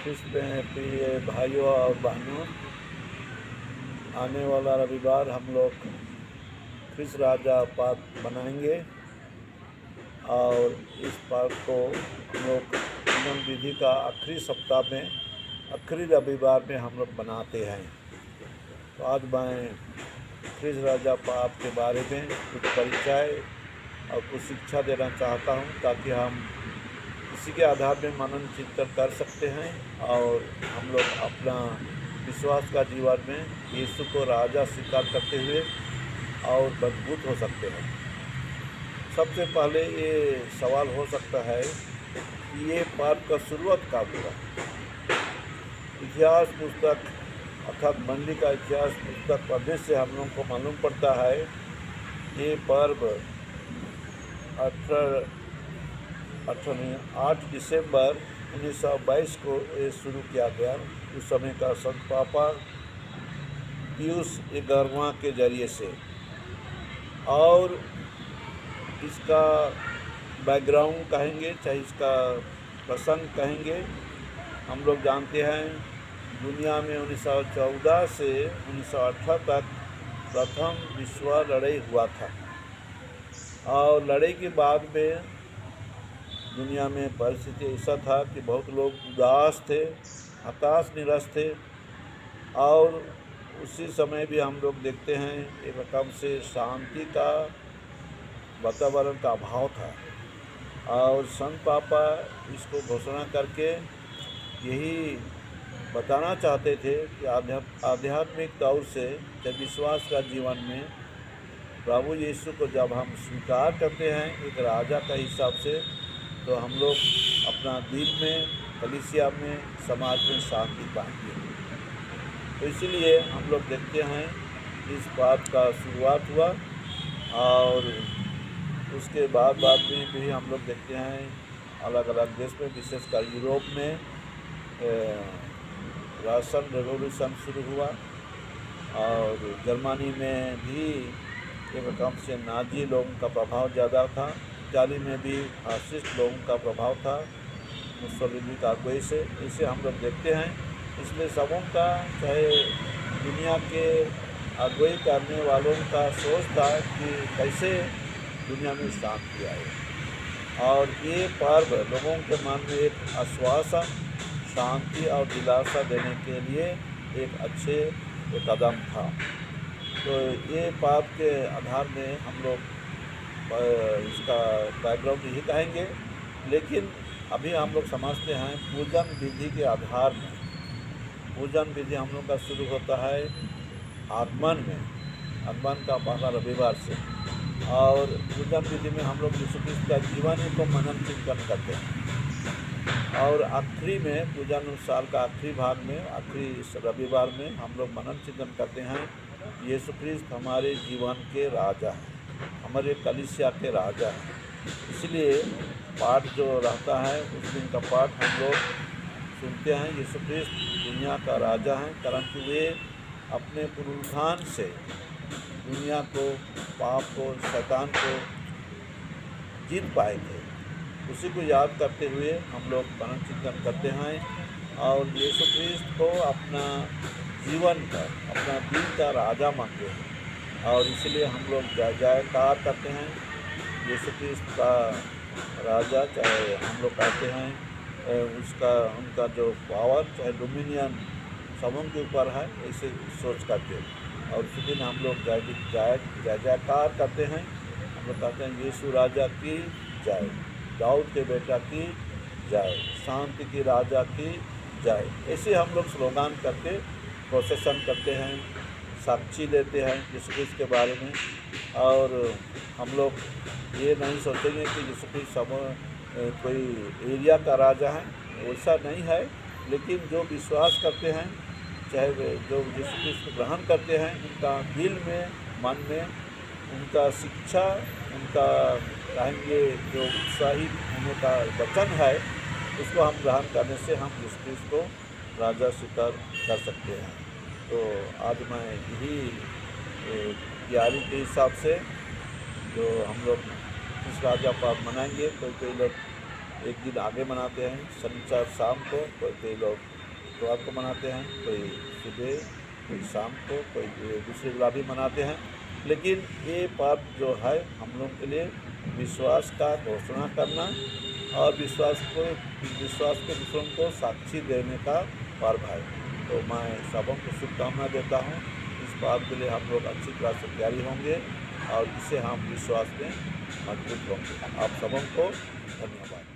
ख्रिस्त में प्रिय भाइयों और बहनों, आने वाला रविवार हम लोग ख्रिस्त राजा पाठ मनाएंगे और इस पाठ को हम लोग पूनम विधि का आखिरी सप्ताह में आखिरी रविवार में हम लोग बनाते हैं। तो आज मैं ख्रिस्त राजा पाठ के बारे में कुछ परिचय और कुछ शिक्षा देना चाहता हूँ ताकि हम इसी के आधार में मनन चिंतन कर सकते हैं और हम लोग अपना विश्वास का जीवन में यीशु को राजा स्वीकार करते हुए और मजबूत हो सकते हैं। सबसे पहले ये सवाल हो सकता है कि ये पर्व का शुरुआत कब हुआ। इतिहास पुस्तक अर्थात मंडी का इतिहास पुस्तक पढ़ने से हम लोगों को मालूम पड़ता है ये पर्व 8 दिसंबर 1922 को ये शुरू किया गया। उस समय का संत पापा पियूस 11वां के जरिए से। और इसका बैकग्राउंड कहेंगे चाहे इसका प्रसंग कहेंगे, हम लोग जानते हैं दुनिया में 1914 से 1918 तक प्रथम विश्व लड़ाई हुआ था और लड़ाई के बाद में दुनिया में परिस्थिति ऐसा था कि बहुत लोग उदास थे, हताश निराश थे और उसी समय भी हम लोग देखते हैं एक रकम से शांति का वातावरण का अभाव था और संत पापा इसको घोषणा करके यही बताना चाहते थे कि आध्यात्मिक तौर से जब विश्वास का जीवन में प्रभु यीशु को जब हम स्वीकार करते हैं एक राजा का हिसाब से, तो हम लोग अपना दिल में, कलीसिया में, समाज में शांति पाएंगे। तो इसीलिए हम लोग देखते हैं इस बात का शुरुआत हुआ और उसके बाद में भी हम लोग देखते हैं अलग अलग देश में, विशेषकर यूरोप में रशियन रेवोल्यूशन शुरू हुआ और जर्मनी में भी एक रकम से नाजी लोगों का प्रभाव ज़्यादा था। इटाली में भी फासिस्ट लोगों का प्रभाव था मुसोलिनी का अगुवाई से। इसे हम लोग देखते हैं। इसलिए सबों का चाहे दुनिया के अगुवाई करने वालों का सोच था कि कैसे दुनिया में शांति आए और ये पर्व लोगों के मन में एक आश्वासन, शांति और दिलासा देने के लिए एक अच्छे कदम था। तो ये पाप के आधार में हम लोग इसका बैकग्राउंड यही कहेंगे, लेकिन अभी हम लोग समझते हैं पूजन विधि के आधार में। पूजन विधि हम लोग का शुरू होता है आगमन में, आगमन का पहला रविवार से और पूजन विधि में हम लोग यीशु क्रिस्त का जीवन को मनन चिंतन करते हैं और आखिरी में पूजन साल का आखिरी भाग में आखिरी रविवार में हम लोग मनन चिंतन करते हैं यीशु क्रिस्त हमारे जीवन के राजा हैं, हमारे कलीसिया के राजा हैं। इसलिए पाठ जो रहता है उस दिन का पाठ हम लोग सुनते हैं यीशु क्रिस्त दुनिया का राजा हैं, परंतु वे अपने पुनरुत्थान से दुनिया को, पाप को, शैतान को जीत पाए थे। उसी को याद करते हुए हम लोग मनन चिंतन करते हैं और यीशु क्रिस्त को अपना जीवन का, अपना दिल का राजा मानते हैं और इसलिए हम लोग जय जयकार करते हैं यीशु क्रिस्त का राजा। चाहे हम लोग कहते हैं उनका जो पावर चाहे डोमिनियन सबों के ऊपर है, ऐसे सोच करते हैं और उसी दिन हम लोग जय जयकार करते हैं। हम लोग कहते हैं यीशु राजा की जय, दाऊद के बेटा की जय, शांति की राजा की जय। ऐसे हम लोग स्लोगान करके प्रोसेसन करते हैं, साक्षी देते हैं यीशु क्रिस्त के बारे में और हम लोग ये नहीं सोचेंगे कि यीशु क्रिस्त सब कोई एरिया का राजा है, वैसा नहीं है। लेकिन जो विश्वास करते हैं, चाहे जो यीशु क्रिस्त को ग्रहण करते हैं, उनका दिल में, मन में उनका शिक्षा, उनका कहेंगे जो उत्साहित होने का वचन है, उसको हम ग्रहण करने से हम यीशु क्रिस्त को राजा स्वीकार कर सकते हैं। तो आज मैं यही तैयारी के हिसाब से जो हम लोग इस राजा पाठ मनाएंगे, कोई लोग एक दिन आगे मनाते हैं, शनिवार शाम को, कोई लोग इतवार को मनाते हैं, कोई सुबह, कोई शाम को, कोई दूसरे गुलाब भी मनाते हैं। लेकिन ये पर्व जो है हम लोग के लिए विश्वास का घोषणा करना और विश्वास के दूसरों को साक्षी देने का पर्व है। तो मैं सबों को शुभकामना देता हूँ। इस पर्व के लिए हम लोग अच्छी तरह से तैयारी होंगे और इससे हम विश्वास में मजबूत होंगे। आप सबों को धन्यवाद।